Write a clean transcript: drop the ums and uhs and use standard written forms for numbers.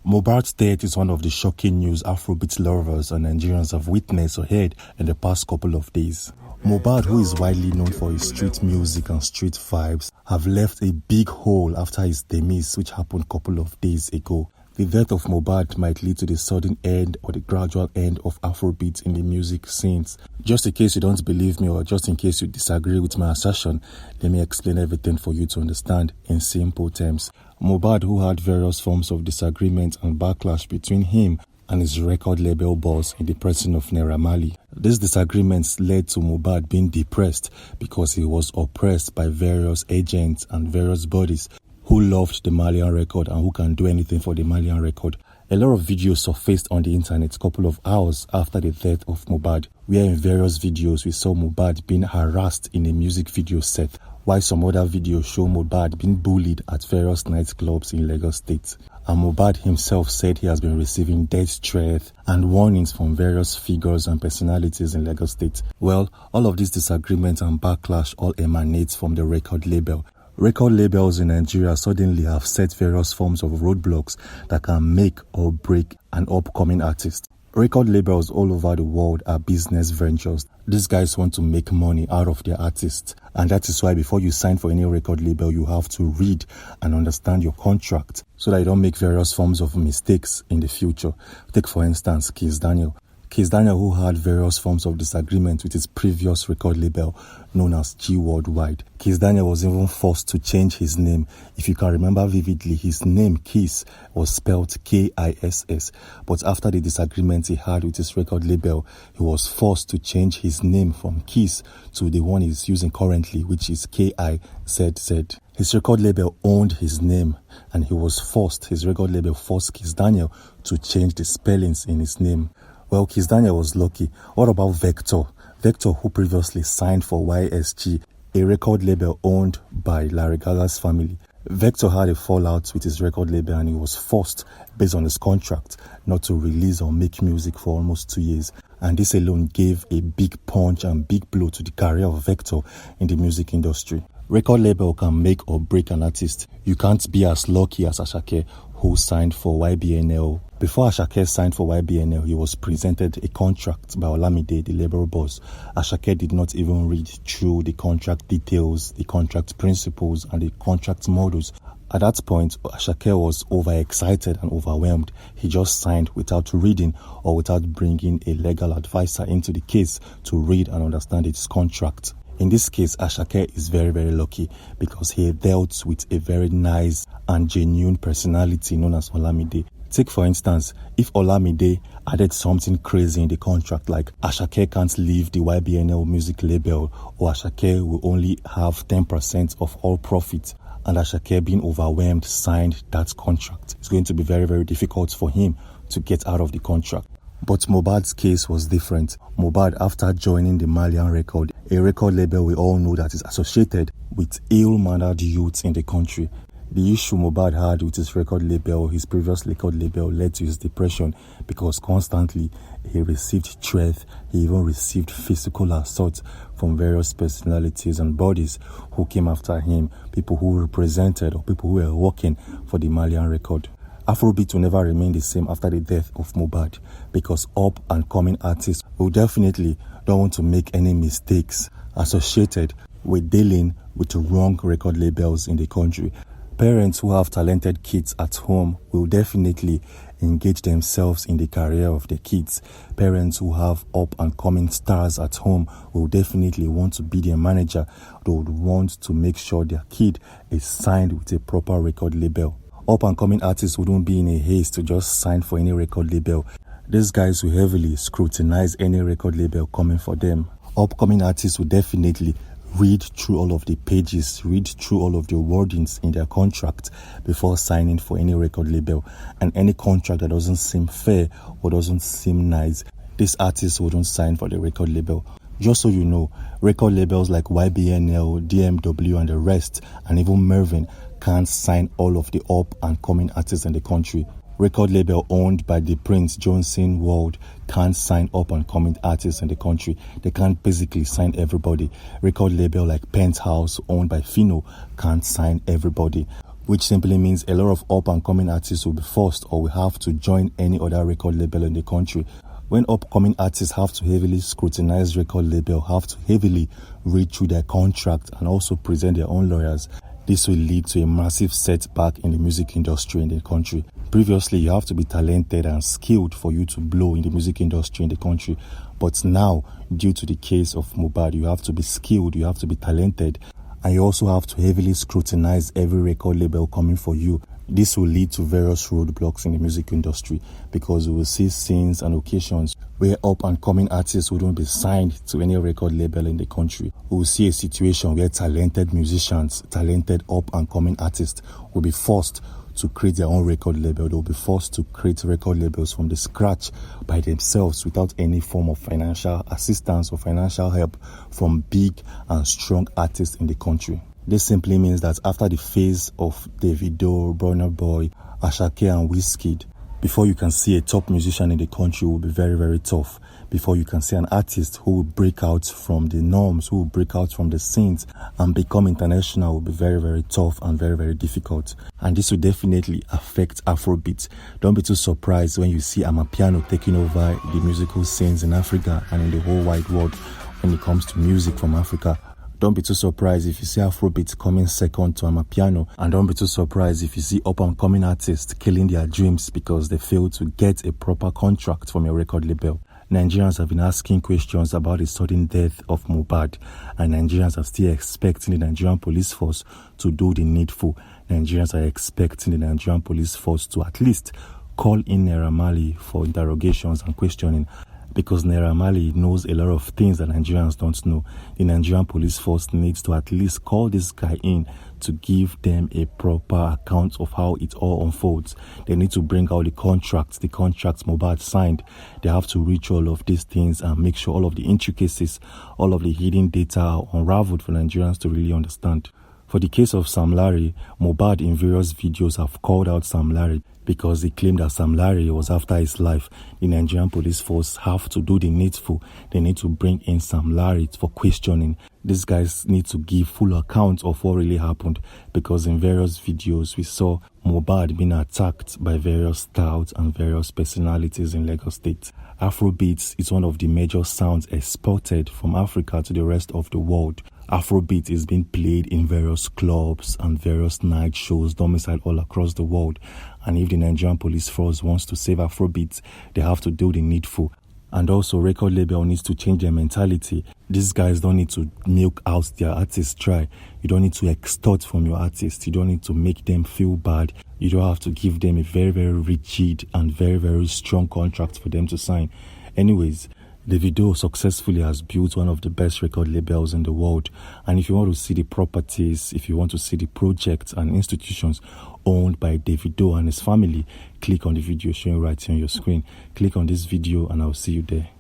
Mohbad's death is one of the shocking news AfroBeats lovers and Nigerians have witnessed or heard in the past couple of days. Mohbad, who is widely known for his street music and street vibes, have left a big hole after his demise, which happened a couple of days ago. The death of Mohbad might lead to the sudden end or the gradual end of Afrobeat in the music scenes. Just in case you don't believe me or just in case you disagree with my assertion, let me explain everything for you to understand in simple terms. Mohbad, who had various forms of disagreement and backlash between him and his record label boss in the person of Naira Marley. These disagreements led to Mohbad being depressed because he was oppressed by various agents and various bodies who loved the Marlian record and who can do anything for the Marlian record. A lot of videos surfaced on the internet a couple of hours after the death of Mohbad, where in various videos we saw Mohbad being harassed in a music video set, while some other videos show Mohbad being bullied at various nightclubs in Lagos State. And Mohbad himself said he has been receiving death threats and warnings from various figures and personalities in Lagos State. Well, all of these disagreements and backlash all emanates from the record label. Record labels in Nigeria suddenly have set various forms of roadblocks that can make or break an upcoming artist. Record labels all over the world are business ventures. These guys want to make money out of their artists. And that is why before you sign for any record label, you have to read and understand your contract so that you don't make various forms of mistakes in the future. Take for instance, Kiss Daniel, who had various forms of disagreement with his previous record label known as G Worldwide. Kiss Daniel was even forced to change his name. If you can remember vividly, his name Kiss was spelled K-I-S-S. But after the disagreement he had with his record label, he was forced to change his name from Kiss to the one he's using currently, which is K-I-Z-Z. His record label owned his name and his record label forced Kiss Daniel to change the spellings in his name. Well, Kiss Daniel was lucky. What about Vector? Vector, who previously signed for YSG, a record label owned by Larry Gaga's family. Vector had a fallout with his record label and he was forced, based on his contract, not to release or make music for almost 2 years. And this alone gave a big punch and big blow to the career of Vector in the music industry. Record label can make or break an artist. You can't be as lucky as Asake, who signed for YBNL. Before Asake signed for YBNL, he was presented a contract by Olamide, the label boss. Asake did not even read through the contract details, the contract principles, and the contract models. At that point, Asake was overexcited and overwhelmed. He just signed without reading or without bringing a legal advisor into the case to read and understand his contract. In this case, Asake is very, very lucky because he dealt with a very nice and genuine personality known as Olamide. Take for instance, if Olamide added something crazy in the contract like Asake can't leave the YBNL music label or Asake will only have 10% of all profits, and Asake being overwhelmed signed that contract, it's going to be very, very difficult for him to get out of the contract. But Mohbad's case was different. Mohbad, after joining the Marlian record, a record label we all know that is associated with ill-mannered youths in the country. The issue Mohbad had with his record label, his previous record label, led to his depression because constantly he received threats, he even received physical assault from various personalities and bodies who came after him, people who represented or people who were working for the Marlian record. Afrobeat will never remain the same after the death of Mohbad because up and coming artists will definitely don't want to make any mistakes associated with dealing with wrong record labels in the country. Parents who have talented kids at home will definitely engage themselves in the career of their kids. Parents who have up and coming stars at home will definitely want to be their manager. They would want to make sure their kid is signed with a proper record label. Up and coming artists wouldn't be in a haste to just sign for any record label. These guys will heavily scrutinize any record label coming for them. Upcoming artists will definitely read through all of the pages, read through all of the wordings in their contract before signing for any record label. And any contract that doesn't seem fair or doesn't seem nice, these artists wouldn't sign for the record label. Just so you know, record labels like YBNL, DMW and the rest, and even Mervyn, can't sign all of the up and coming artists in the country. Record label owned by the Prince Johnson World can't sign up and coming artists in the country. They can't basically sign everybody. Record label like Penthouse owned by Fino can't sign everybody. which simply means a lot of up-and-coming artists will be forced or will have to join any other record label in the country. When upcoming artists have to heavily scrutinize record label, have to heavily read through their contract and also present their own lawyers, this will lead to a massive setback in the music industry in the country. Previously, you have to be talented and skilled for you to blow in the music industry in the country. But now, due to the case of Mohbad, you have to be skilled, you have to be talented, and you also have to heavily scrutinize every record label coming for you. This will lead to various roadblocks in the music industry because we will see scenes and occasions where up-and-coming artists wouldn't be signed to any record label in the country. We will see a situation where talented musicians, talented up-and-coming artists will be forced to create their own record label. They'll be forced to create record labels from the scratch by themselves without any form of financial assistance or financial help from big and strong artists in the country. This simply means that after the phase of Davido, Burna Boy, Asake and Wizkid, before you can see a top musician in the country will be very, very tough. Before you can see an artist who will break out from the norms, who will break out from the scenes and become international will be very, very tough and very, very difficult. And this will definitely affect Afrobeats. Don't be too surprised when you see Amapiano taking over the musical scenes in Africa and in the whole wide world when it comes to music from Africa. Don't be too surprised if you see Afrobeats coming second to Amapiano, and don't be too surprised if you see up-and-coming artists killing their dreams because they failed to get a proper contract from a record label. Nigerians have been asking questions about the sudden death of Mohbad, and Nigerians are still expecting the Nigerian police force to do the needful. Nigerians are expecting the Nigerian police force to at least call in Naira Marley for interrogations and questioning, because Naira Marley knows a lot of things that Nigerians don't know. The Nigerian police force needs to at least call this guy in to give them a proper account of how it all unfolds. They need to bring out the contracts Mohbad signed. They have to reach all of these things and make sure all of the intricacies, all of the hidden data are unraveled for Nigerians to really understand. For the case of Sam Larry, Mohbad in various videos have called out Sam Larry because they claim that Sam Larry was after his life. The Nigerian police force have to do the needful. They need to bring in Sam Larry for questioning. These guys need to give full account of what really happened, because in various videos we saw Mohbad being attacked by various touts and various personalities in Lagos State. Afrobeats is one of the major sounds exported from Africa to the rest of the world. Afrobeat is being played in various clubs and various night shows domiciled all across the world. And if the Nigerian police force wants to save Afrobeat, they have to do the needful. And also, record label needs to change their mentality. These guys don't need to milk out their artists dry. You don't need to extort from your artists. You don't need to make them feel bad. You don't have to give them a very, very rigid and very, very strong contract for them to sign. Anyways, Davido successfully has built one of the best record labels in the world. And if you want to see the properties, if you want to see the projects and institutions owned by Davido and his family, click on the video showing right here on your screen. Click on this video and I'll see you there.